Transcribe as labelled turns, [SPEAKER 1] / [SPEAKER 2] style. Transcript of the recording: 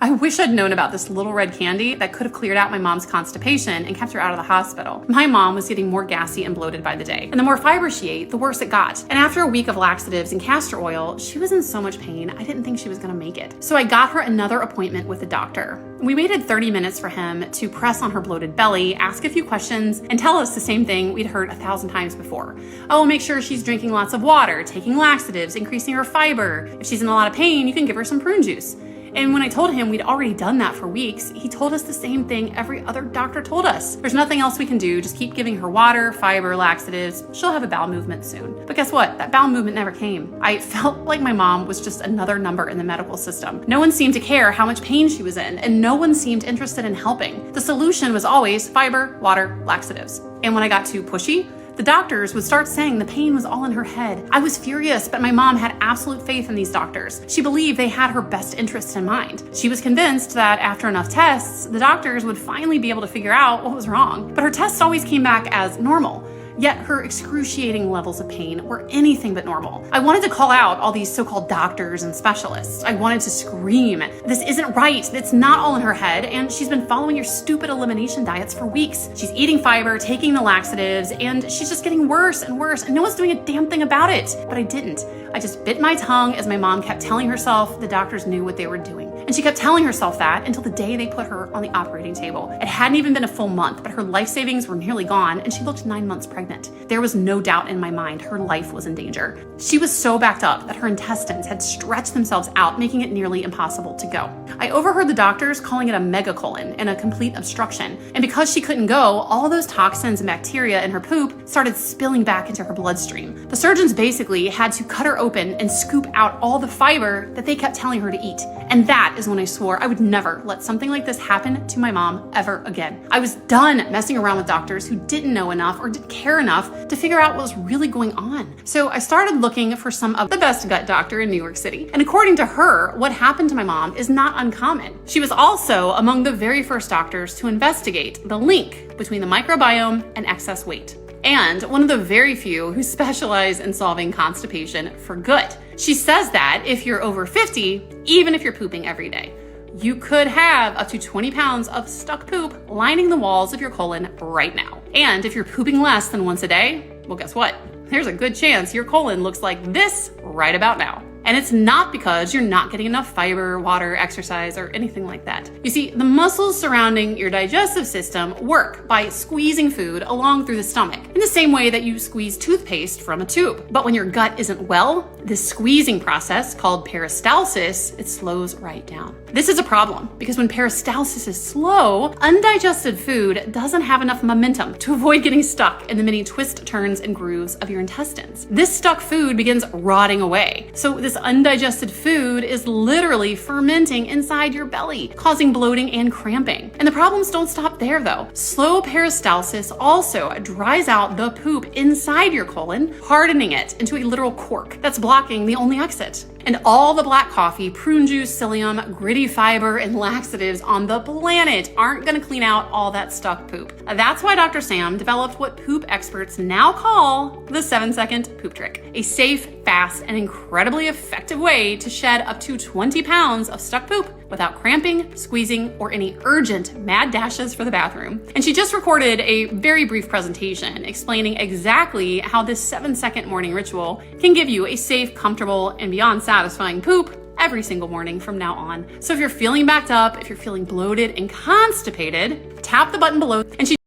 [SPEAKER 1] I wish I'd known about this little red candy that could have cleared out my mom's constipation and kept her out of the hospital. My mom was getting more gassy and bloated by the day, and the more fiber she ate, the worse it got. And after a week of laxatives and castor oil, she was in so much pain, I didn't think she was gonna make it. So I got her another appointment with a doctor. We waited 30 minutes for him to press on her bloated belly, ask a few questions, and tell us the same thing we'd heard 1,000 times before. Oh, make sure she's drinking lots of water, taking laxatives, increasing her fiber. If she's in a lot of pain, you can give her some prune juice. And when I told him we'd already done that for weeks, he told us the same thing every other doctor told us. There's nothing else we can do, just keep giving her water, fiber, laxatives. She'll have a bowel movement soon. But guess what? That bowel movement never came. I felt like my mom was just another number in the medical system. No one seemed to care how much pain she was in, and no one seemed interested in helping. The solution was always fiber, water, laxatives. And when I got too pushy, the doctors would start saying the pain was all in her head. I was furious, but my mom had absolute faith in these doctors. She believed they had her best interests in mind. She was convinced that after enough tests, the doctors would finally be able to figure out what was wrong. But her tests always came back as normal. Yet her excruciating levels of pain were anything but normal. I wanted to call out all these so-called doctors and specialists. I wanted to scream, this isn't right, it's not all in her head, and she's been following your stupid elimination diets for weeks. She's eating fiber, taking the laxatives, and she's just getting worse and worse, and no one's doing a damn thing about it. But I didn't. I just bit my tongue as my mom kept telling herself the doctors knew what they were doing. And she kept telling herself that until the day they put her on the operating table. It hadn't even been a full month, but her life savings were nearly gone, and she looked 9 months pregnant. There was no doubt in my mind her life was in danger. She was so backed up that her intestines had stretched themselves out, making it nearly impossible to go. I overheard the doctors calling it a megacolon and a complete obstruction. And because she couldn't go, all those toxins and bacteria in her poop started spilling back into her bloodstream. The surgeons basically had to cut her open and scoop out all the fiber that they kept telling her to eat. And that is when I swore I would never let something like this happen to my mom ever again. I was done messing around with doctors who didn't know enough or didn't care enough to figure out what was really going on. So I started looking for some of the best gut doctor in New York City. And according to her, what happened to my mom is not uncommon. She was also among the very first doctors to investigate the link between the microbiome and excess weight, and one of the very few who specialize in solving constipation for good. She says that if you're over 50, even if you're pooping every day, you could have up to 20 pounds of stuck poop lining the walls of your colon right now. And if you're pooping less than once a day, well, guess what? There's a good chance your colon looks like this right about now. And it's not because you're not getting enough fiber, water, exercise, or anything like that. You see, the muscles surrounding your digestive system work by squeezing food along through the stomach in the same way that you squeeze toothpaste from a tube. But when your gut isn't well, this squeezing process, called peristalsis, it slows right down. This is a problem because when peristalsis is slow, undigested food doesn't have enough momentum to avoid getting stuck in the many twists, turns, and grooves of your intestines. This stuck food begins rotting away. So this undigested food is literally fermenting inside your belly, causing bloating and cramping. And the problems don't stop there though. Slow peristalsis also dries out the poop inside your colon, hardening it into a literal cork that's blocking the only exit. And all the black coffee, prune juice, psyllium, gritty fiber, and laxatives on the planet aren't gonna clean out all that stuck poop. That's why Dr. Sam developed what poop experts now call the 7-second poop trick. A safe, fast, and incredibly effective way to shed up to 20 pounds of stuck poop without cramping, squeezing, or any urgent mad dashes for the bathroom. And she just recorded a very brief presentation explaining exactly how this 7-second morning ritual can give you a safe, comfortable, and beyond satisfying poop every single morning from now on. So if you're feeling backed up, if you're feeling bloated and constipated, tap the button below and she